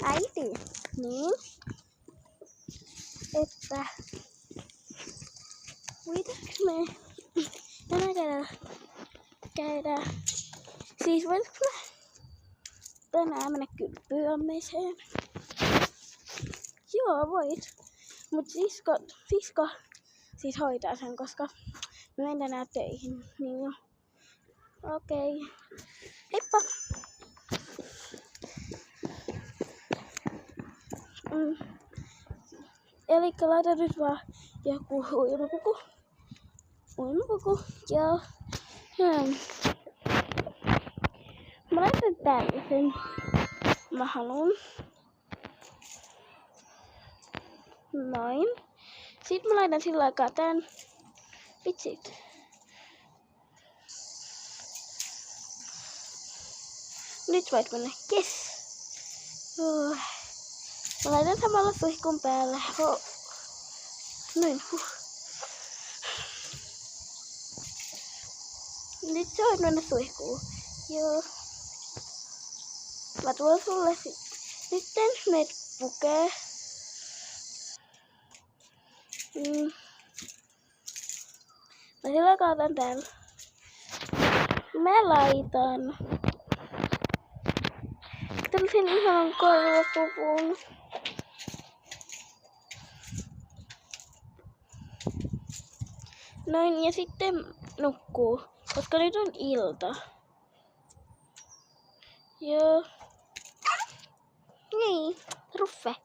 äiti, niin, että voitaisko me tänään käydä, siis voitaisko me tänään mennä kylpyammeeseen? Joo, voit. Mut sisko siis hoitaa sen, koska me menen tänään töihin. Niin jo. Okei. Heippa! Elikkä laita nyt vaan joku uimapuku. Joo. Mä laitan tällaisen. Mä haluun. Noin. Sitten mä laitan sillä aikaa tän. Vitsit. Nyt voit mennä. Yes. Mä laitan samalla suihkun päälle. Noin. Nyt sä voit mennä suihkuun. Joo. Mä tuon sulle sitten meet pukee. Mä sillä kaatan täällä. Mä laitan tällaisen ihanan korvapuvun. Noin, ja sitten nukkuu, koska nyt on ilta. Joo. Niin, ruffe.